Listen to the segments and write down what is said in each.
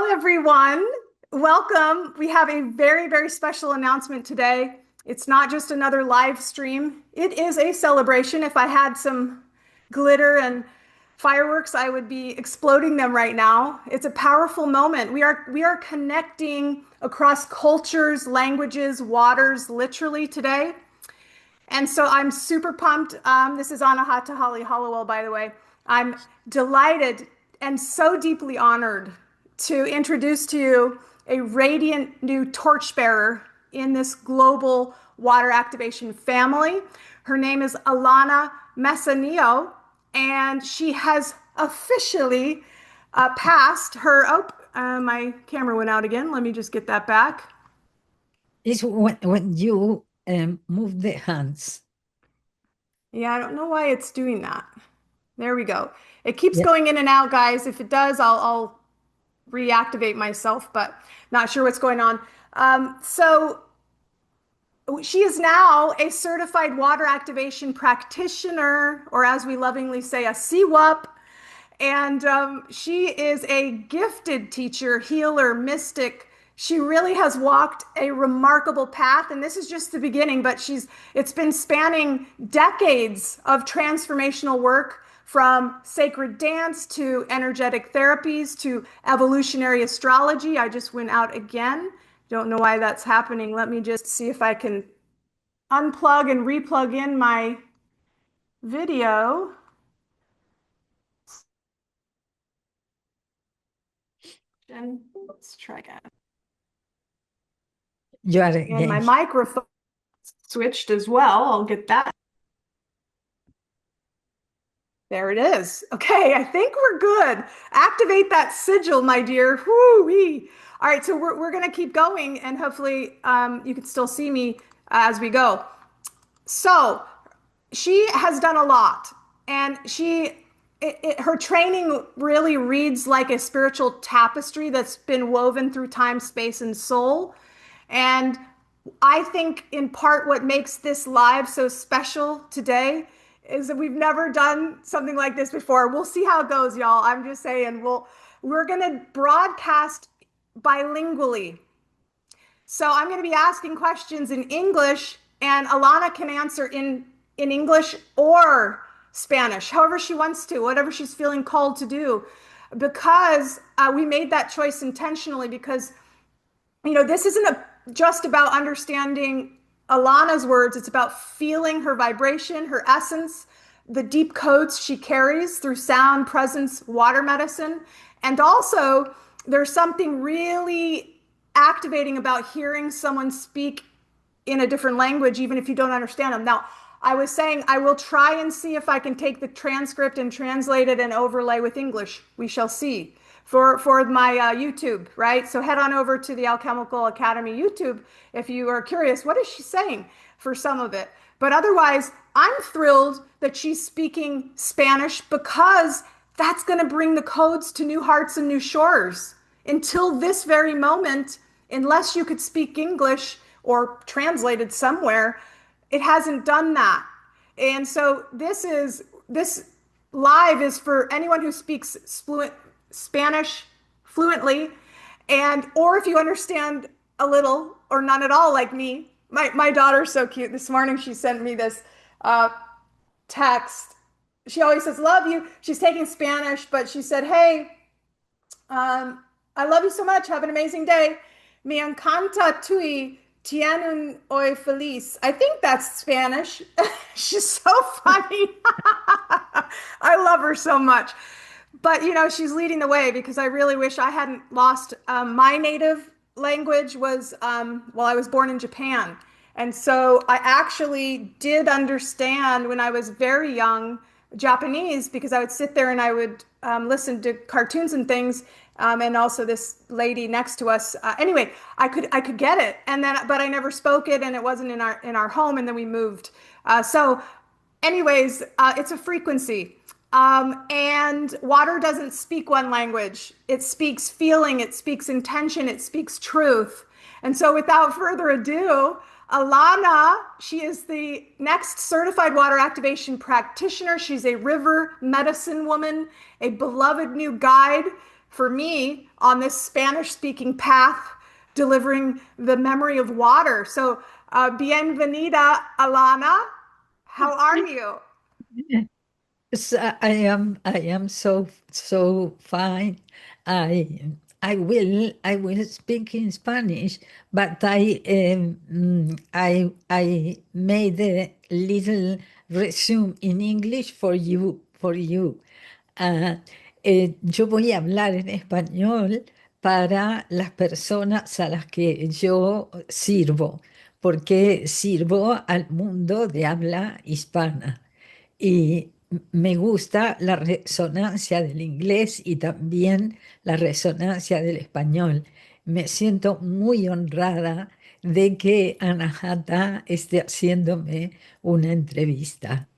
Hello, everyone. Welcome. We have a very, very special announcement today. It's not just another live stream. It is a celebration. If I had some glitter and fireworks, I would be exploding them right now. It's a powerful moment. We are connecting across cultures, languages, waters, literally today. And so I'm super pumped. This is Anahata Holly Hollowell, by the way. I'm delighted and so deeply honored to introduce to you a radiant new torchbearer in this global water activation family. Her name is Alana Messineo, and she has officially passed her. My camera went out again. Let me just get that back. It's when you move the hands. Yeah, I don't know why it's doing that. There we go. It keeps Yeah. going in and out, guys. If it does, I'll reactivate myself, but not sure what's going on. So she is now a certified water activation practitioner, or as we lovingly say, a CWAP. And she is a gifted teacher, healer, mystic. She really has walked a remarkable path, and this is just the beginning, but it's been spanning decades of transformational work from sacred dance to energetic therapies to evolutionary astrology. I just went out again. Don't know why that's happening. Let me just see if I can unplug and replug in my video. And let's try again. You are And my again. microphone switched as well. I'll get that. There it is. Okay, I think we're good. Activate that sigil, my dear. Whoo-wee. All right, so we're going to keep going, and hopefully you can still see me as we go. So she has done a lot, and her training really reads like a spiritual tapestry that's been woven through time, space, and soul. And I think in part what makes this live so special today is that we've never done something like this before. We'll see how it goes, y'all. I'm just saying, we're going to broadcast bilingually. So I'm going to be asking questions in English, and Alana can answer in English or Spanish, however she wants to, whatever she's feeling called to do. Because we made that choice intentionally, because this isn't just about understanding Alana's words. It's about feeling her vibration, her essence, the deep codes she carries through sound, presence, water medicine. And also, there's something really activating about hearing someone speak in a different language, even if you don't understand them. Now, I was saying I will try and see if I can take the transcript and translate it and overlay with English. We shall see for my YouTube, right? So head on over to the Alchemical Academy YouTube if you are curious. What is she saying for some of it? But otherwise, I'm thrilled that she's speaking Spanish, because that's going to bring the codes to new hearts and new shores. Until this very moment, unless you could speak English or translated somewhere, it hasn't done that. And so this live is for anyone who speaks Spanish fluently, and or if you understand a little or none at all, like me. My daughter's so cute. This morning she sent me this text. She always says love you. She's taking Spanish, but she said, hey, I love you so much. Have an amazing day. Me encanta tui. Tiene un hoy feliz. I think that's Spanish. She's so funny. I love her so much. But she's leading the way, because I really wish I hadn't lost my native language was well, I was born in Japan. And so I actually did understand when I was very young Japanese, because I would sit there and I would listen to cartoons and things. And also this lady next to us. Anyway, I could get it, and then but I never spoke it, and it wasn't in our home, and then we moved. Anyways, it's a frequency. And water doesn't speak one language. It speaks feeling, it speaks intention, it speaks truth. And so without further ado, Alana, she is the next certified water activation practitioner. She's a river medicine woman, a beloved new guide for me on this Spanish speaking path, delivering the memory of water. So, bienvenida, Alana. How are you? So I am so fine. I will speak in Spanish, but I made a little resume in English for you. Ah, yo voy a hablar en español para las personas a las que yo sirvo, porque sirvo al mundo de habla hispana. Y me gusta la resonancia del inglés y también la resonancia del español. Me siento muy honrada de que Anahata esté haciéndome una entrevista.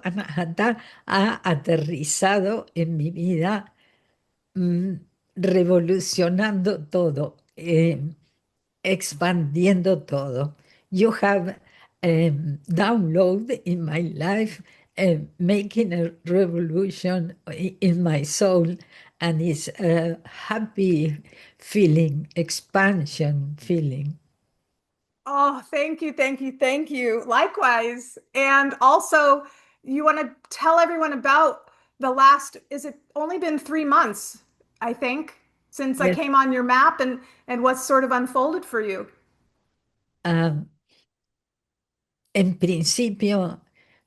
Anahata ha aterrizado en mi vida, mm, revolucionando todo. Expandiendo todo. You have download in my life, making a revolution in my soul, and it's a happy feeling, expansion feeling. Oh, thank you, thank you, thank you. Likewise. And also, you want to tell everyone about the last, is it only been 3 months, I think, since I Yes. came on your map and what's sort of unfolded for you? Um, en principio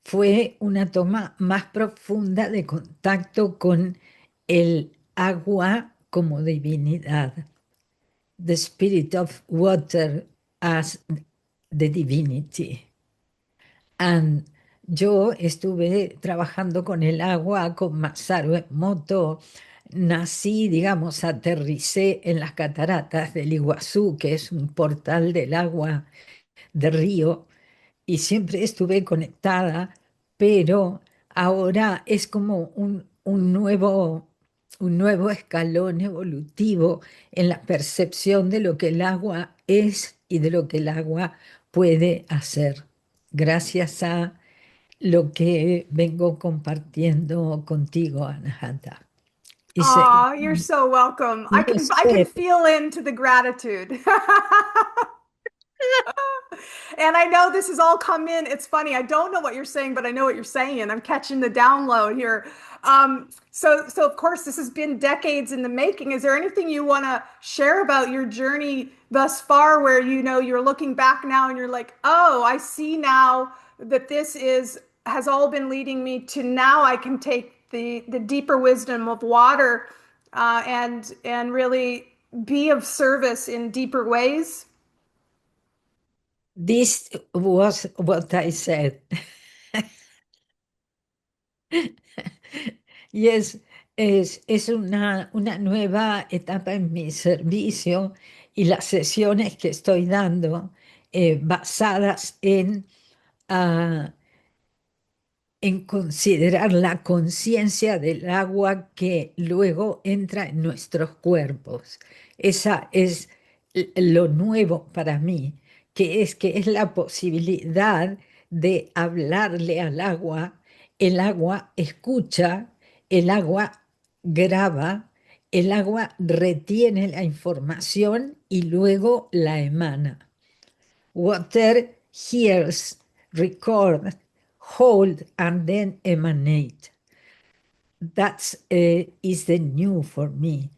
fue una toma más profunda de contacto con el agua como divinidad. The spirit of water as the divinity. And yo estuve trabajando con el agua, con Masaru Emoto. Nací, digamos, aterricé en las cataratas del Iguazú, que es un portal del agua de río, y siempre estuve conectada, pero ahora es como un nuevo escalón evolutivo en la percepción de lo que el agua es y de lo que el agua puede hacer, gracias a lo que vengo compartiendo contigo, Anahata. It's a Oh, you're so welcome. I new can step. feel into the gratitude. And I know this has all come in. It's funny. I don't know what you're saying, but I know what you're saying. I'm catching the download here. So of course, this has been decades in the making. Is there anything you want to share about your journey thus far, where you know you're looking back now and you're like, oh, I see now that this is has all been leading me to now I can take the deeper wisdom of water and really be of service in deeper ways. This was what I said. Yes, es una nueva etapa en mi servicio y las sesiones que estoy dando, basadas ah, en considerar la conciencia del agua que luego entra en nuestros cuerpos. Esa es lo nuevo para mí, que es la posibilidad de hablarle al agua. El agua escucha, el agua graba, el agua retiene la información y luego la emana. Water hears, record, hold, and then emanate. That is the new for me.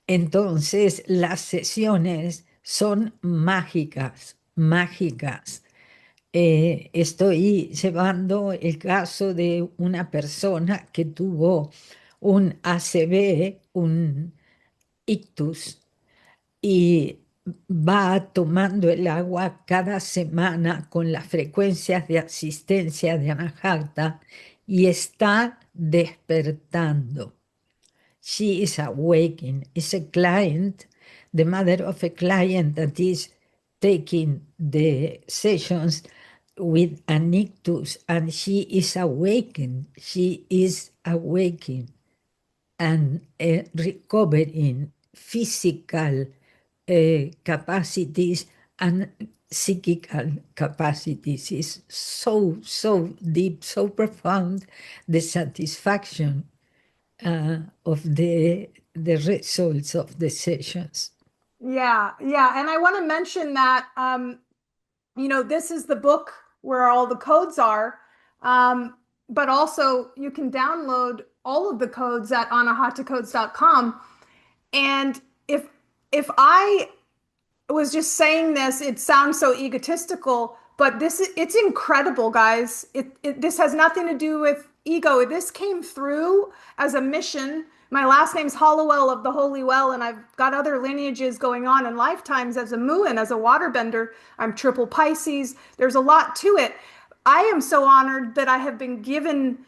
Entonces, las sesiones son mágicas, mágicas. Estoy llevando el caso de una persona que tuvo un ACV, un ictus, y va tomando el agua cada semana con las frecuencias de asistencia de Anahata y está despertando. She is awakening. It's a client, the mother of a client that is taking the sessions with an ictus, and she is awakened. She is awakened and recovering physical capacities and psychical capacities. Is so deep, so profound, the satisfaction. of the results of the sessions. Yeah, yeah. And I want to mention that, this is the book where all the codes are. But also you can download all of the codes at anahatacodes.com. And if if I was just saying this, it sounds so egotistical, but it's incredible, guys. This has nothing to do with ego. This came through as a mission. My last name's Hollowell of the Holy Well, and I've got other lineages going on in lifetimes as a Muin, as a waterbender. I'm triple Pisces. There's a lot to it. I am so honored that I have been given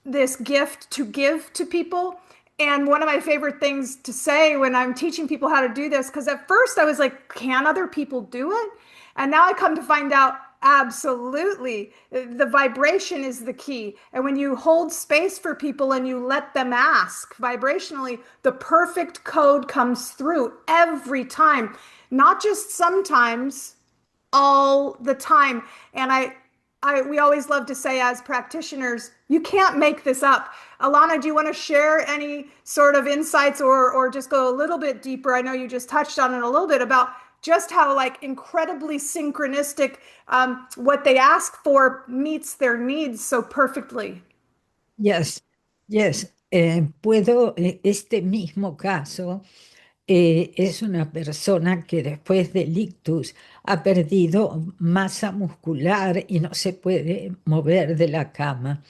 this gift to give to people. And one of my favorite things to say when I'm teaching people how to do this, because at first I was like, can other people do it? And now I come to find out, absolutely. The vibration is the key. And when you hold space for people and you let them ask vibrationally, the perfect code comes through every time, not just sometimes, all the time. And we always love to say as practitioners, you can't make this up. Alana, do you want to share any sort of insights or just go a little bit deeper? I know you just touched on it a little bit about just how like incredibly synchronistic what they ask for meets their needs so perfectly. Yes, yes. Puedo, este mismo caso es una persona que después del ictus ha perdido masa muscular y no se puede mover de la cama.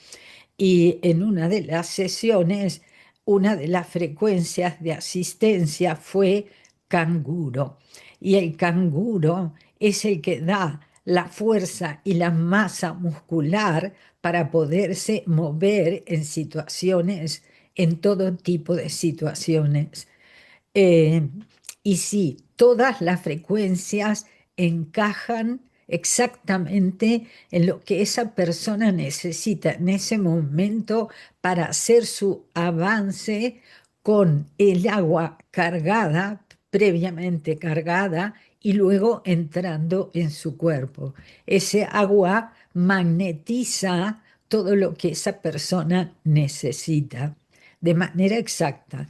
Y en una de las sesiones, una de las frecuencias de asistencia fue canguro. Y el canguro es el que da la fuerza y la masa muscular para poderse mover en situaciones, en todo tipo de situaciones. Eh, y sí, todas las frecuencias encajan exactamente en lo que esa persona necesita en ese momento para hacer su avance con el agua cargada, previamente cargada, y luego entrando en su cuerpo. Ese agua magnetiza todo lo que esa persona necesita de manera exacta.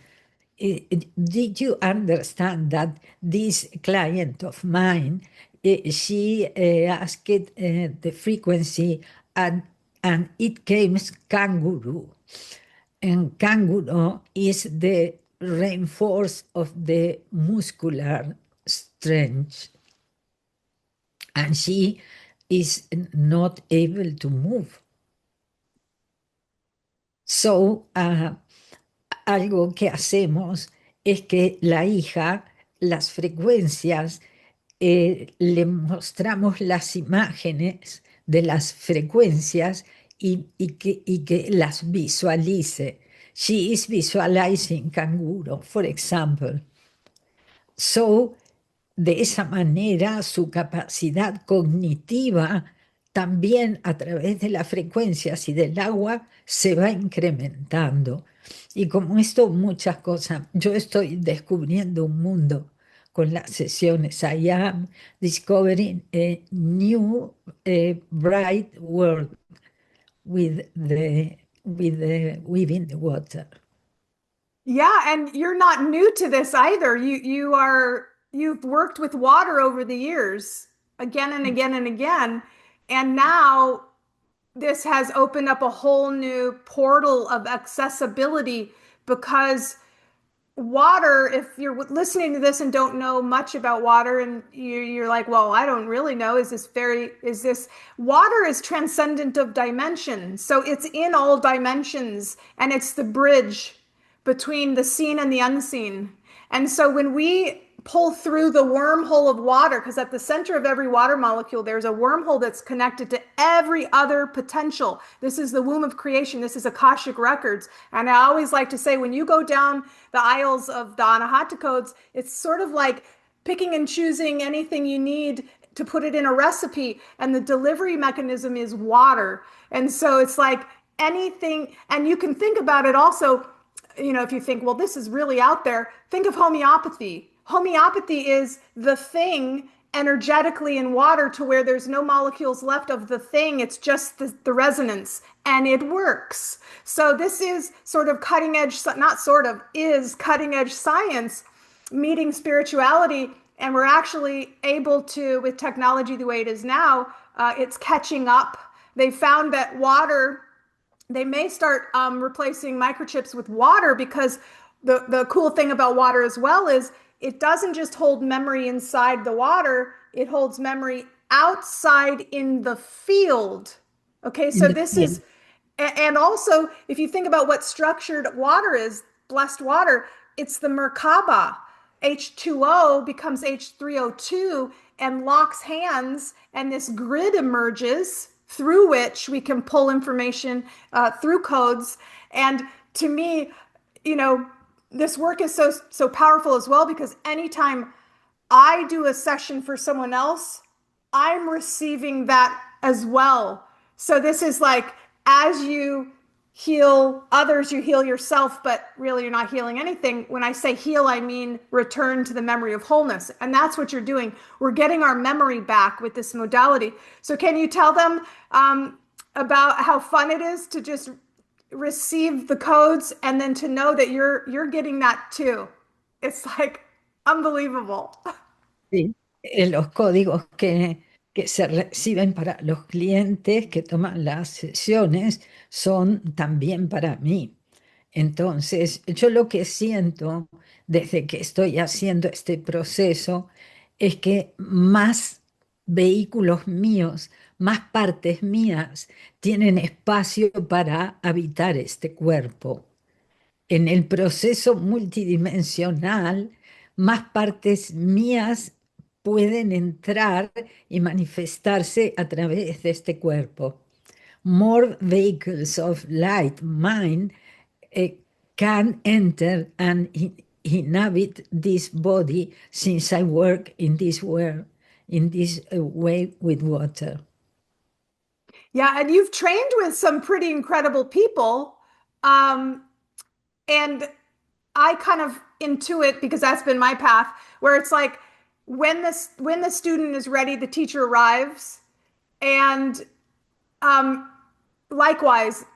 Did you understand that this client of mine, she asked the frequency and it came kangaroo. And kangaroo is the reinforce of the muscular strength. And she is not able to move. So, algo que hacemos es que la hija, las frecuencias, le mostramos las imágenes de las frecuencias y que las visualice. She is visualizing canguro, for example. So, de esa manera, su capacidad cognitiva también a través de las frecuencias y del agua se va incrementando. Y como esto, muchas cosas. Yo estoy descubriendo un mundo con las sesiones. I am discovering a new, bright world with the within the water. Yeah, and you're not new to this either. You've worked with water over the years, again and again and again, and now this has opened up a whole new portal of accessibility because water, if you're listening to this and don't know much about water and you're like, well, I don't really know, is this water is transcendent of dimension. So it's in all dimensions and it's the bridge between the seen and the unseen. And so when we pull through the wormhole of water, because at the center of every water molecule, there's a wormhole that's connected to every other potential. This is the womb of creation. This is Akashic records. And I always like to say, when you go down the aisles of the Anahata codes, it's sort of like picking and choosing anything you need to put it in a recipe. And the delivery mechanism is water. And so it's like anything, and you can think about it also, if you think, well, this is really out there, think of homeopathy. Homeopathy is the thing energetically in water to where there's no molecules left of the thing. It's just the resonance, and it works. So this is sort of cutting edge, not sort of, is cutting edge science meeting spirituality. And we're actually able to, with technology the way it is now, it's catching up. They found that water, they may start replacing microchips with water, because the cool thing about water as well is it doesn't just hold memory inside the water, it holds memory outside in the field. Okay, in so the this field. is, and also if you think about what structured water is, blessed water, it's the Merkaba. H2O becomes H3O2 and locks hands, and this grid emerges through which we can pull information through codes. And to me, you know, this work is so powerful as well, because anytime I do a session for someone else, I'm receiving that as well. So this is like, as you heal others, you heal yourself, but really you're not healing anything. When I say heal, I mean return to the memory of wholeness. And that's what you're doing. We're getting our memory back with this modality. So can you tell them about how fun it is to just receive the codes and then to know that you're getting that too? It's like unbelievable. Sí. Los códigos que se reciben para los clientes que toman las sesiones son también para mí. Entonces, yo lo que siento desde que estoy haciendo este proceso es que más vehículos míos, más partes mías tienen espacio para habitar este cuerpo. En el proceso multidimensional, más partes mías pueden entrar y manifestarse a través de este cuerpo. More vehicles of light mind eh, can enter and inhabit this body, since I work in this way with water. Yeah, and you've trained with some pretty incredible people. Um, and I kind of intuit, because that's been my path, where it's like when the student is ready, the teacher arrives. And um, likewise,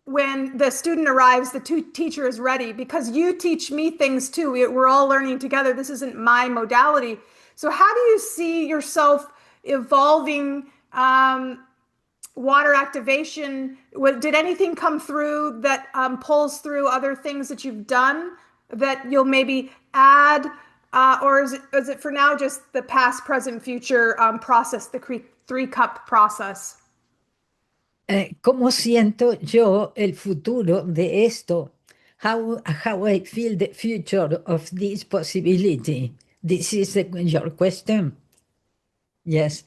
when the student arrives, the teacher is ready, because you teach me things too. We're all learning together. This isn't my modality. So how do you see yourself evolving water activation? Did anything come through that pulls through other things that you've done that you'll maybe add? Or is it for now just the past, present, future process, the three cup process? ¿Cómo siento yo el futuro de esto? How I feel the future of this possibility? This is your question. Yes.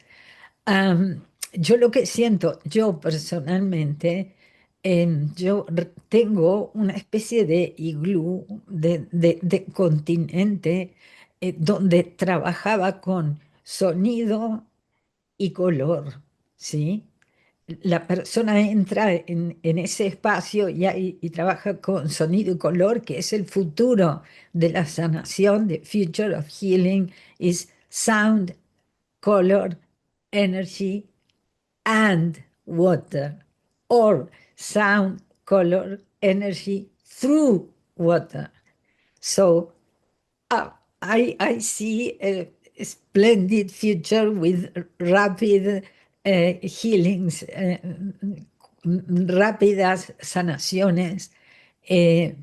Yo lo que siento, yo personalmente, yo tengo una especie de iglú, de continente, donde trabajaba con sonido y color, ¿sí? La persona entra en ese espacio y trabaja con sonido y color, que es el futuro de la sanación. The future of healing is sound, color, energy, and water, or sound, color, energy through water. So I see a splendid future with rapid healings, rápidas sanaciones,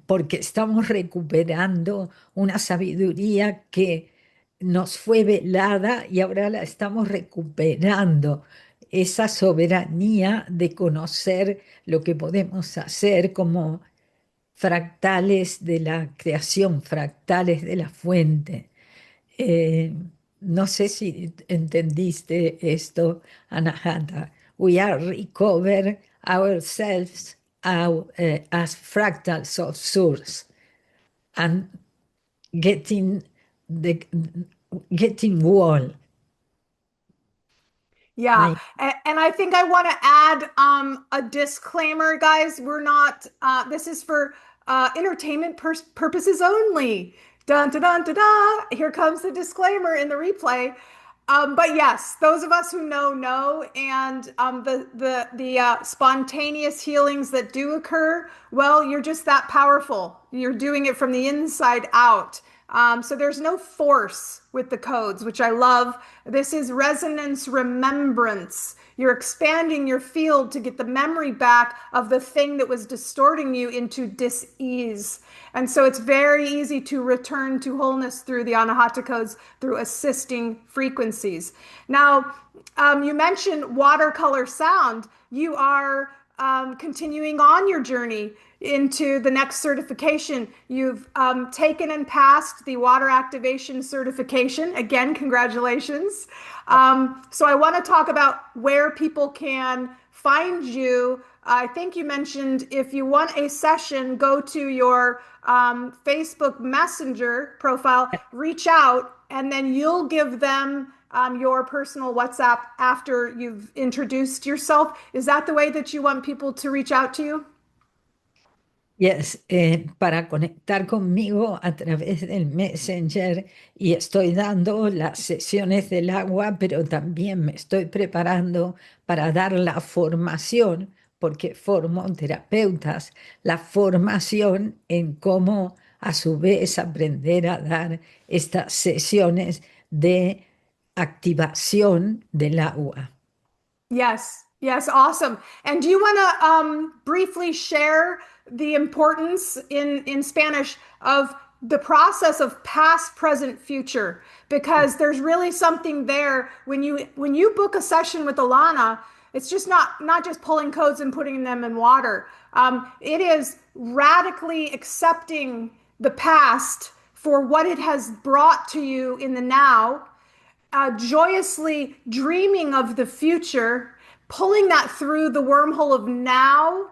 porque estamos recuperando una sabiduría que nos fue velada y ahora la estamos recuperando. Esa soberanía de conocer lo que podemos hacer como fractales de la creación, fractales de la fuente. Eh, no sé si entendiste esto, Anahata. We are recover ourselves as fractals of source and getting the getting wall. Yeah. My, And I think I want to add a disclaimer, guys. We're not, this is for entertainment purposes only. Dun, dun, dun, dun, dun. Here comes the disclaimer in the replay. But yes, those of us who know, and the spontaneous healings that do occur, well, you're just that powerful. You're doing it from the inside out. So there's no force with the codes, which I love. This is resonance remembrance. You're expanding your field to get the memory back of the thing that was distorting you into dis-ease. And so it's very easy to return to wholeness through the Anahata codes, through assisting frequencies. Now, you mentioned watercolor sound. You are continuing on your journey into the next certification. You've taken and passed the water activation certification. Again, congratulations. So I want to talk about where people can find you. I think you mentioned if you want a session, go to your Facebook Messenger profile, reach out, and then you'll give them your personal WhatsApp after you've introduced yourself. Is that the way that you want people to reach out to you? Yes, para conectar conmigo a través del Messenger y estoy dando las sesiones del agua, pero también me estoy preparando para dar la formación, porque formo terapeutas, la formación en cómo a su vez aprender a dar estas sesiones de activación del agua. Yes, yes, awesome. And do you want to briefly share the importance in Spanish of the process of past, present, future? Because there's really something there when you book a session with Alana. It's just not just pulling codes and putting them in water. It is radically accepting the past for what it has brought to you in the now, joyously dreaming of the future, pulling that through the wormhole of now,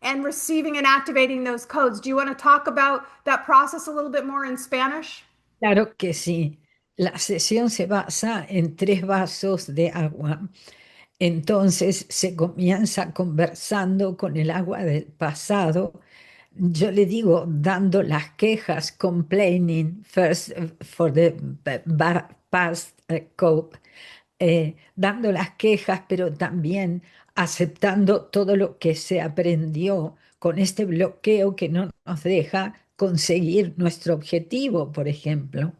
and receiving and activating those codes. Do you want to talk about that process a little bit more in Spanish? Claro que sí. La sesión se basa en 3 vasos de agua. Entonces se comienza conversando con el agua del pasado. Yo le digo, dando las quejas, complaining first for the past cope, dando las quejas, pero también aceptando todo lo que se aprendió con este bloqueo que no nos deja conseguir nuestro objetivo, por ejemplo.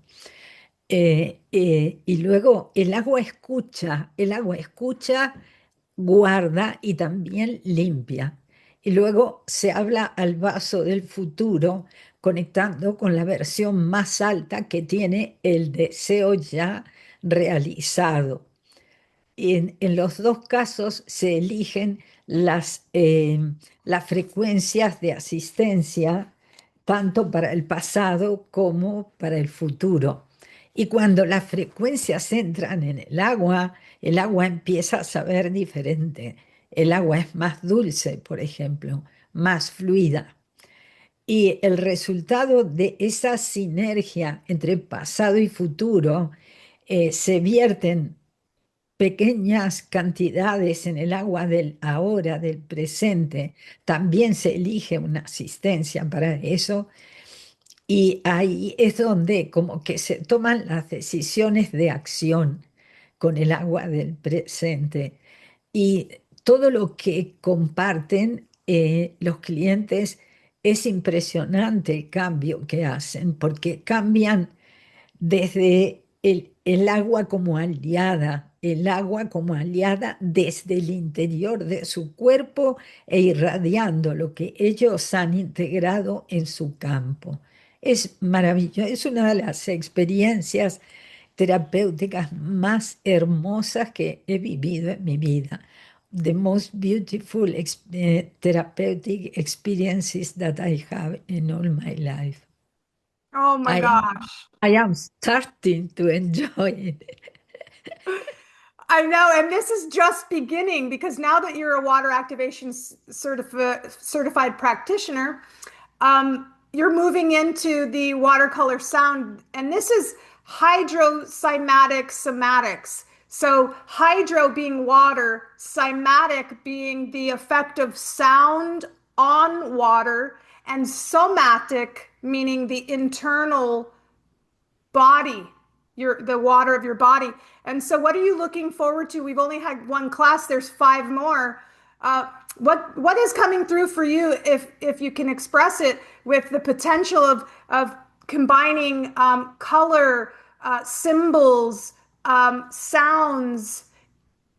Y luego el agua escucha, guarda y también limpia. Y luego se habla al vaso del futuro, conectando con la versión más alta que tiene el deseo ya realizado. En los dos casos se eligen las frecuencias de asistencia, tanto para el pasado como para el futuro. Y cuando las frecuencias entran en el agua empieza a saber diferente. El agua es más dulce, por ejemplo, más fluida. Y el resultado de esa sinergia entre pasado y futuro se vierten pequeñas cantidades en el agua del ahora, del presente. También se elige una asistencia para eso. Y ahí es donde como que se toman las decisiones de acción con el agua del presente. Y todo lo que comparten los clientes es impresionante el cambio que hacen, porque cambian desde el agua como aliada, el agua como aliada desde el interior de su cuerpo e irradiando lo que ellos han integrado en su campo. Es maravilloso, es una de las experiencias terapéuticas más hermosas que he vivido en mi vida. The most beautiful therapeutic experiences that I have in all my life. Oh my I gosh. I am starting to enjoy it. I know, and this is just beginning because now that you're a water activation certified practitioner, you're moving into the watercolor sound, and this is hydrocymatic somatics. So, hydro being water, cymatic being the effect of sound on water, and somatic meaning the internal body. the water of your body. And so what are you looking forward to? We've only had one class, there's five more. What is coming through for you if you can express it with the potential of combining color, symbols, sounds,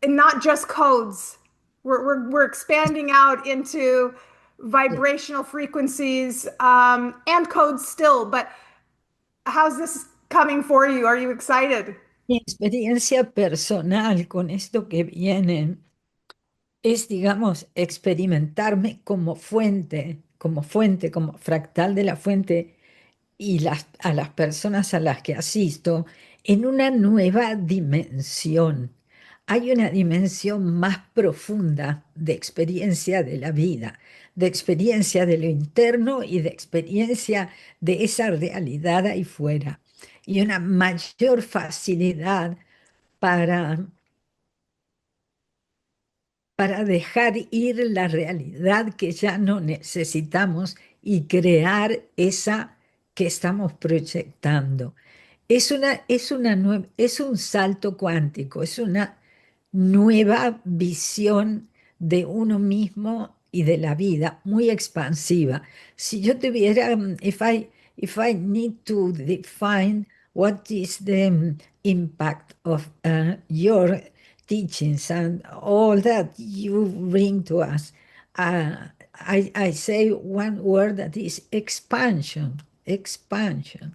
and not just codes. We're expanding out into vibrational frequencies and codes still, but how's this coming for you? Are you excited? Mi experiencia personal con esto que viene es, digamos, experimentarme como fuente, como fractal de la fuente y a las personas a las que asisto en una nueva dimensión. Hay una dimensión más profunda de experiencia de la vida, de experiencia de lo interno y de experiencia de esa realidad ahí fuera. Y una mayor facilidad para dejar ir la realidad que ya no necesitamos y crear esa que estamos proyectando. Es un salto cuántico, es una nueva visión de uno mismo y de la vida, muy expansiva. Si yo tuviera, if I need to define what is the impact of your teachings and all that you bring to us, I say one word that is expansion. Expansion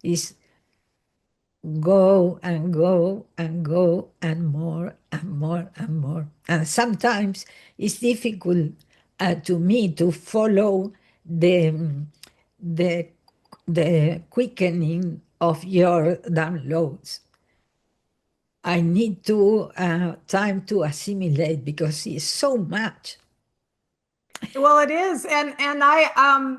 is go and go and go and more and more and more. And sometimes it's difficult to me to follow the, the, the quickening of your downloads. I need to time to assimilate because it's so much. Well, it is. And I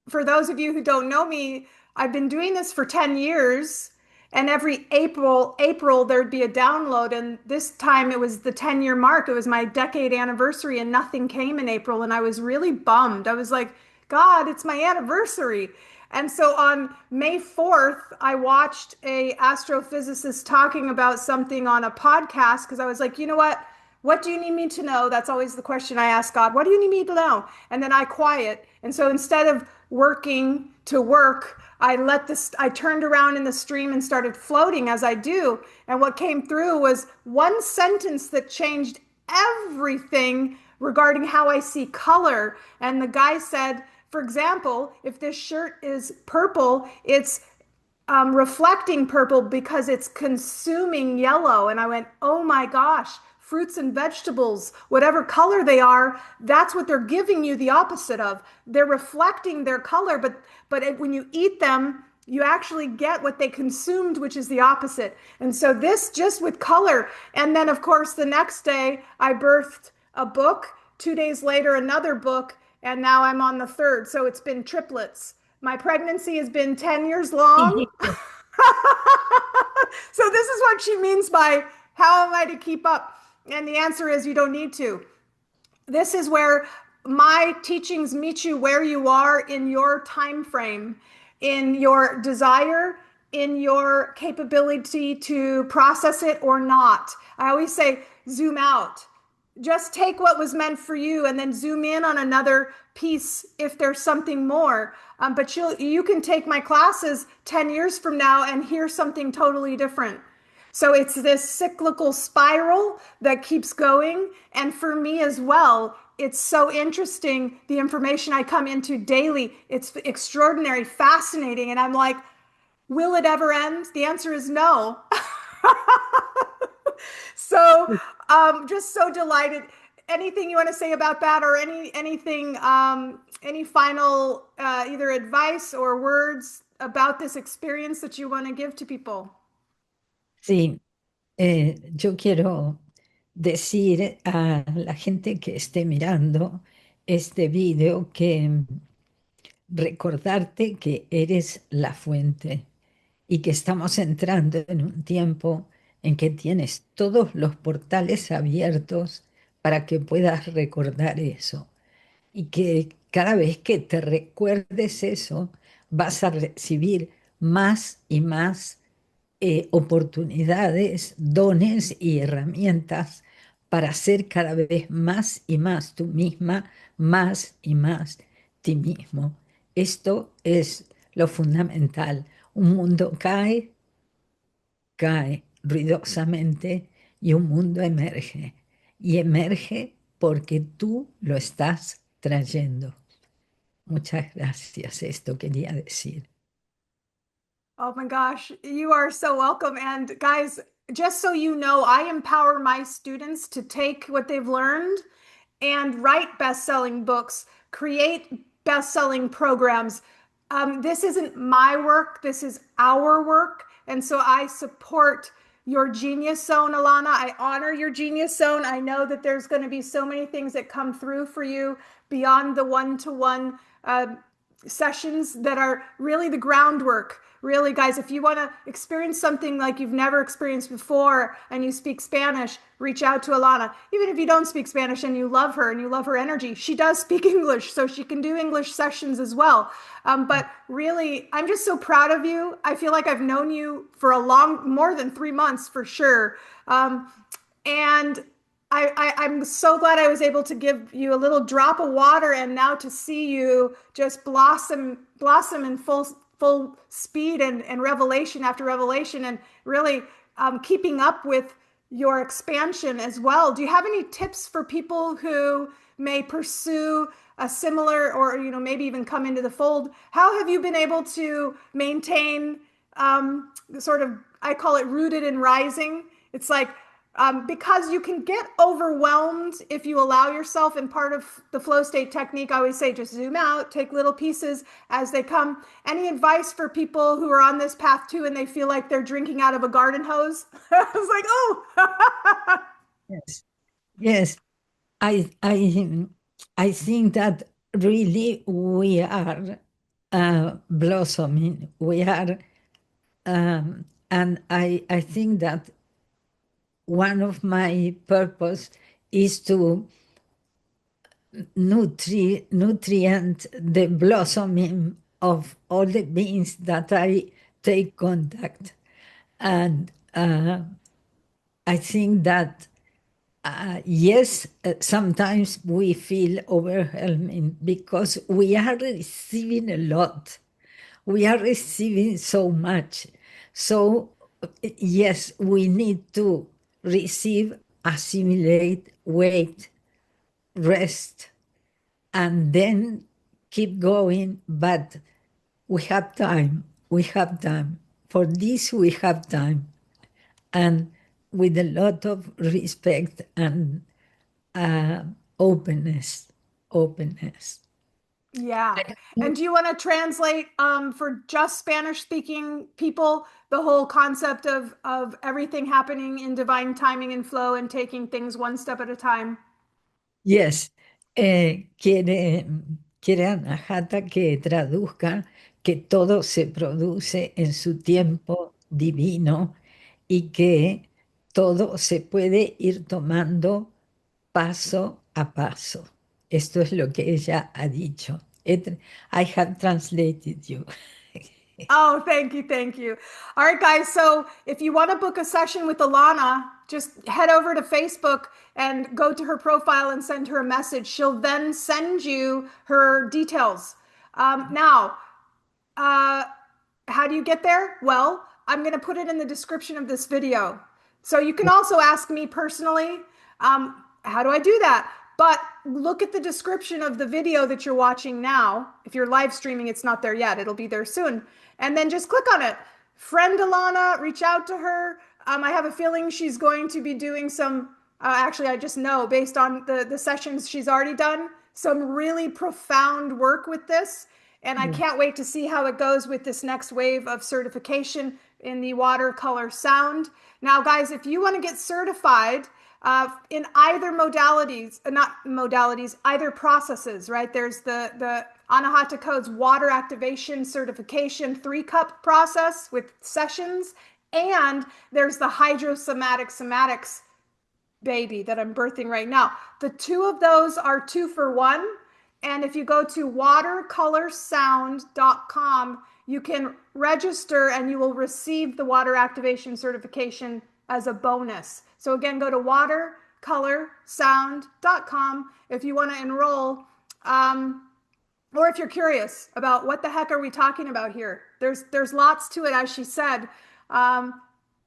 for those of you who don't know me, I've been doing this for 10 years, and every April there'd be a download, and this time it was the 10-year mark. It was my decade anniversary and nothing came in April, and I was really bummed. I was like, God, it's my anniversary. And so on May 4th, I watched a astrophysicist talking about something on a podcast because I was like, you know what? What do you need me to know? That's always the question I ask God. What do you need me to know? And then I quiet. And so instead of working to work, I turned around in the stream and started floating as I do. And what came through was one sentence that changed everything regarding how I see color. And the guy said, for example, if this shirt is purple, it's reflecting purple because it's consuming yellow. And I went, oh my gosh, fruits and vegetables, whatever color they are, that's what they're giving you the opposite of. They're reflecting their color, but when you eat them, you actually get what they consumed, which is the opposite. And so this just with color. And then, of course, the next day I birthed a book. 2 days later, another book. And now I'm on the third. So it's been triplets. My pregnancy has been 10 years long. So this is what she means by how am I to keep up? And the answer is you don't need to. This is where my teachings meet you where you are in your time frame, in your desire, in your capability to process it or not. I always say zoom out. Just take what was meant for you and then zoom in on another piece if there's something more. But you can take my classes 10 years from now and hear something totally different. So it's this cyclical spiral that keeps going. And for me as well, it's so interesting. The information I come into daily, it's extraordinary, fascinating. And I'm like, will it ever end? The answer is no. So just so delighted. Anything you want to say about that, or anything, any final either advice or words about this experience that you want to give to people? Sí, yo quiero decir a la gente que esté mirando este video que recordarte que eres la fuente y que estamos entrando en un tiempo en que tienes todos los portales abiertos para que puedas recordar eso y que cada vez que te recuerdes eso vas a recibir más y más oportunidades, dones y herramientas para ser cada vez más y más tú misma, más y más ti mismo. Esto es lo fundamental. Un mundo cae, cae ruidosamente y un mundo emerge. Y emerge porque tú lo estás trayendo. Muchas gracias. Esto quería decir. Oh my gosh, you are so welcome. And guys, just so you know, I empower my students to take what they've learned and write best-selling books, create best-selling programs. This isn't my work, this is our work. And so I support your genius zone, Alana. I honor your genius zone. I know that there's going to be so many things that come through for you beyond the one-to-one sessions that are really the groundwork. Really, guys, if you want to experience something like you've never experienced before and you speak Spanish, reach out to Alana. Even if you don't speak Spanish and you love her and you love her energy, she does speak English, so she can do English sessions as well. But really, I'm just so proud of you. I feel like I've known you for a more than 3 months for sure. And I'm so glad I was able to give you a little drop of water, and now to see you just blossom in full speed and revelation after revelation, and really keeping up with your expansion as well. Do you have any tips for people who may pursue a similar, or maybe even come into the fold? How have you been able to maintain sort of, I call it rooted and rising? It's like, because you can get overwhelmed if you allow yourself. And part of the flow state technique, I always say, just zoom out, take little pieces as they come. Any advice for people who are on this path too and they feel like they're drinking out of a garden hose? I was like, oh. Yes. Yes. I, I, I think that really we are blossoming. We are, and I think that one of my purpose is to nutrient the blossoming of all the beings that I take contact. And I think that yes, sometimes we feel overwhelming because we are receiving a lot. We are receiving so much. So, yes, we need to receive, assimilate, wait, rest, and then keep going. But we have time. We have time. For this, we have time. And with a lot of respect and uh, openness, openness. Yeah. And do you want to translate for just Spanish speaking people the whole concept of everything happening in divine timing and flow and taking things one step at a time? Yes, quiere Anahata que traduzca que todo se produce en su tiempo divino y que todo se puede ir tomando paso a paso. Esto es lo que ella ha dicho. I have translated you. Oh, thank you. Thank you. All right, guys. So if you want to book a session with Alana, just head over to Facebook and go to her profile and send her a message. She'll then send you her details. Now, uh, how do you get there? Well, I'm going to put it in the description of this video. So you can also ask me personally, how do I do that? But look at the description of the video that you're watching now. If you're live streaming, it's not there yet. It'll be there soon. And then just click on it. Friend Alana, reach out to her. I have a feeling she's going to be doing some, actually, I just know based on the sessions she's already done, some really profound work with this. And I can't wait to see how it goes with this next wave of certification in the watercolor sound. Now, guys, if you want to get certified in either modalities, not modalities, either processes, right? There's the Anahata Code's water activation certification 3-cup process with sessions, and there's the hydrosomatic somatics baby that I'm birthing right now. The two of those are 2 for 1. And if you go to watercolorsound.com, you can register and you will receive the water activation certification as a bonus. So again, go to watercolorsound.com if you want to enroll. Or if you're curious about what the heck are we talking about here, there's lots to it, as she said. And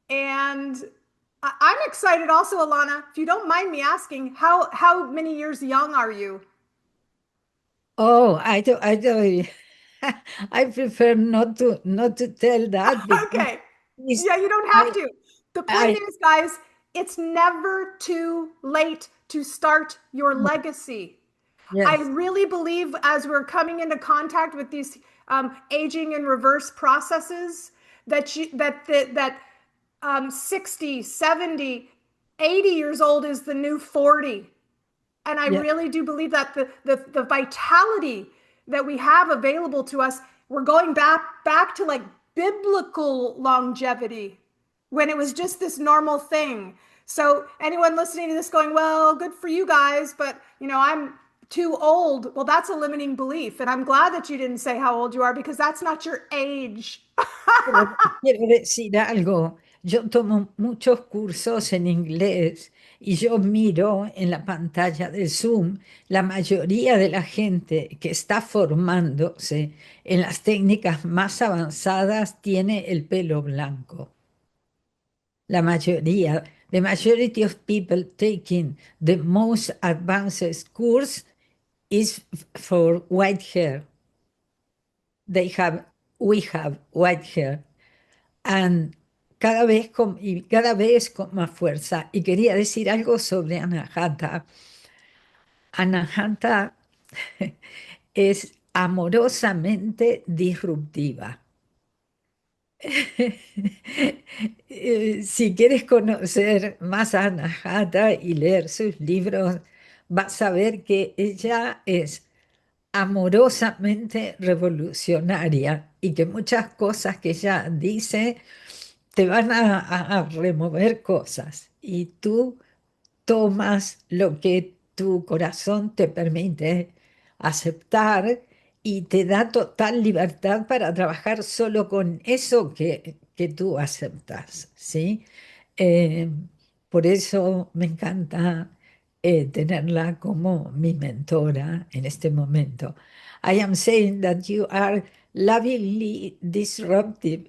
I'm excited also, Alana, if you don't mind me asking, how many years young are you? Oh, I don't, I prefer not to tell that because Okay. it's, Yeah, you don't have I, to. The point I, is, guys, it's never too late to start your legacy. I yes, really believe as we're coming into contact with these aging in reverse processes that 60, 70, 80 years old is the new 40. And I yes. really do believe that the vitality that we have available to us, we're going back to like biblical longevity when it was just this normal thing. So anyone listening to this going, well, good for you guys, but I'm too old. Well, that's a limiting belief. And I'm glad that you didn't say how old you are because that's not your age. Pero quiero decir algo. Yo tomo muchos cursos en inglés y yo miro en la pantalla de Zoom, la mayoría de la gente que está formándose en las técnicas más avanzadas tiene el pelo blanco. La mayoría, the majority of people taking the most advanced course is for white hair. They have, we have white hair. And cada vez con más fuerza. Y quería decir algo sobre Anahata. Anahata es amorosamente disruptiva. Si quieres conocer más a Anahata y leer sus libros, vas a ver que ella es amorosamente revolucionaria y que muchas cosas que ella dice te van a remover cosas y tú tomas lo que tu corazón te permite aceptar y te da total libertad para trabajar solo con eso que tú aceptas, ¿sí? Eh, por eso me encanta tenerla como mi mentora en este momento. I am saying that you are lovingly disruptive.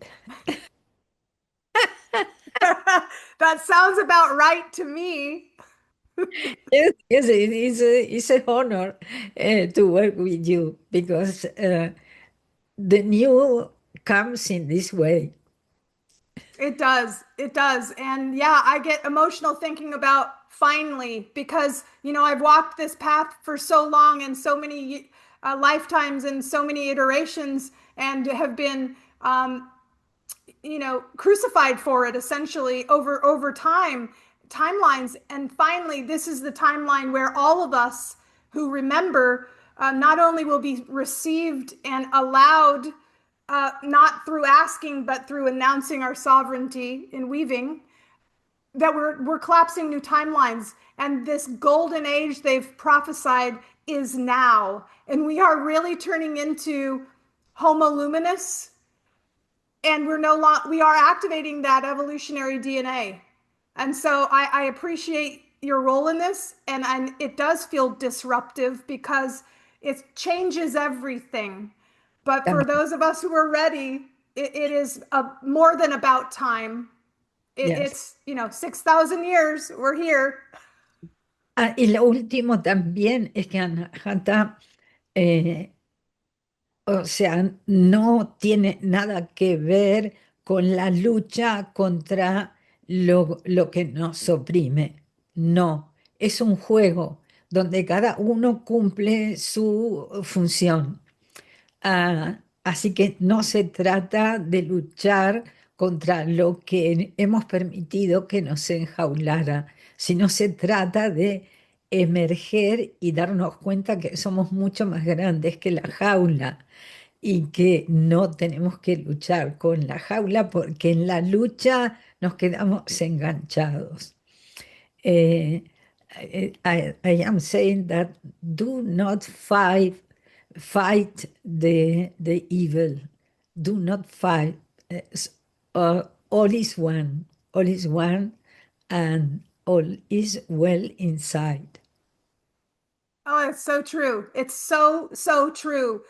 That sounds about right to me. Yes, yes, it's a honor to work with you because the new comes in this way. It does. It does. And yeah, I get emotional thinking about finally because, I've walked this path for so long and so many lifetimes and so many iterations and have been, crucified for it essentially over timelines. And finally, this is the timeline where all of us who remember not only will be received and allowed not through asking, but through announcing our sovereignty in weaving, that we're collapsing new timelines. And this golden age they've prophesied is now. And we are really turning into Homo luminous. And we are activating that evolutionary DNA. And so I appreciate your role in this. And it does feel disruptive because it changes everything. But for those of us who are ready, it is more than about time. Yes. It's 6,000 years, we're here. Ah, y lo último también es que Anahata, eh, o sea, no tiene nada que ver con la lucha contra lo que nos oprime. No, es un juego donde cada uno cumple su función. Así que no se trata de luchar contra lo que hemos permitido que nos enjaulara, sino se trata de emerger y darnos cuenta que somos mucho más grandes que la jaula y que no tenemos que luchar con la jaula porque en la lucha nos quedamos enganchados. Eh, I am saying that do not fight the evil. Do not fight. All is one. All is one, and all is well inside. Oh, it's so true. It's so, so true.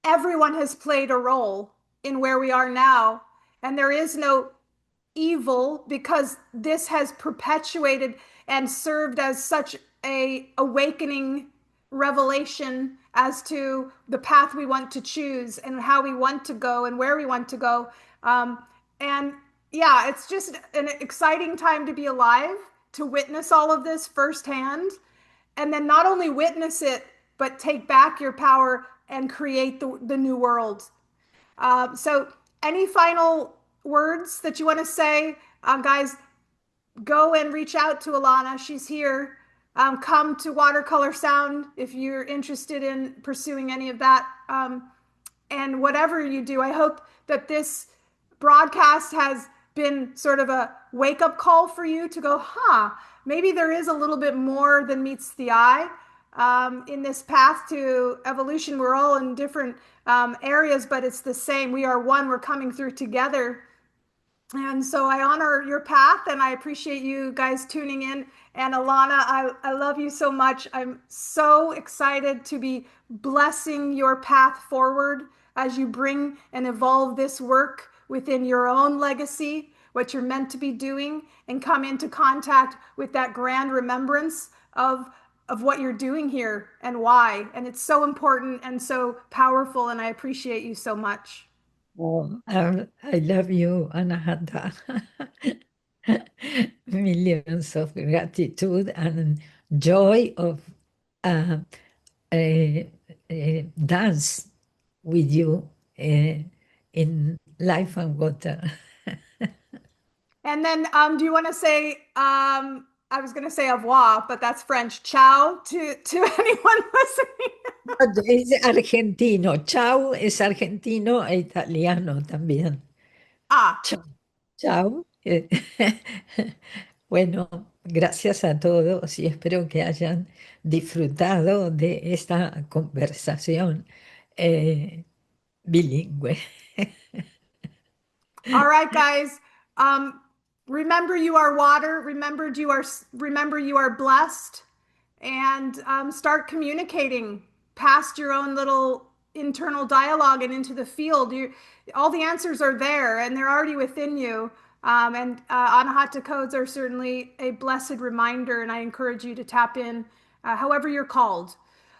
Everyone has played a role in where we are now, and there is no evil because this has perpetuated and served as such a awakening revelation as to the path we want to choose and how we want to go and where we want to go. And yeah, it's just an exciting time to be alive, to witness all of this firsthand, and then not only witness it, but take back your power and create the new world. So, any final words that you want to say, guys? Go and reach out to Alana. She's here. Come to Watercolor Sound if you're interested in pursuing any of that. And whatever you do, I hope that this broadcast has been sort of a wake up call for you to go, maybe there is a little bit more than meets the eye in this path to evolution. We're all in different areas, but it's the same. We are one. We're coming through together. And so I honor your path and I appreciate you guys tuning in. And Alana, I love you so much. I'm so excited to be blessing your path forward as you bring and evolve this work within your own legacy, what you're meant to be doing, and come into contact with that grand remembrance of what you're doing here and why. And it's so important and so powerful, and I appreciate you so much. Oh, I love you, Anahata. Millions of gratitude and joy of uh, dance with you in life and water. And then, do you want to say, I was going to say au revoir, but that's French. Ciao to anyone listening. Es argentino. Chao es argentino e italiano también. Ah, Chao. Chao. Bueno, gracias a todos y espero que hayan disfrutado de esta conversación bilingüe. all right, guys. Um, remember you are water. Remember you are blessed, and start communicating past your own little internal dialogue and into the field. All the answers are there, and they're already within you. And Anahata codes are certainly a blessed reminder, and I encourage you to tap in, however you're called.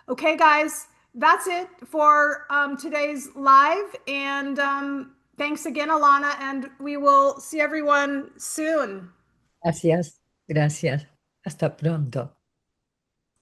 Okay, guys, that's it for today's live. And thanks again, Alana, and we will see everyone soon. Gracias, gracias. Hasta pronto.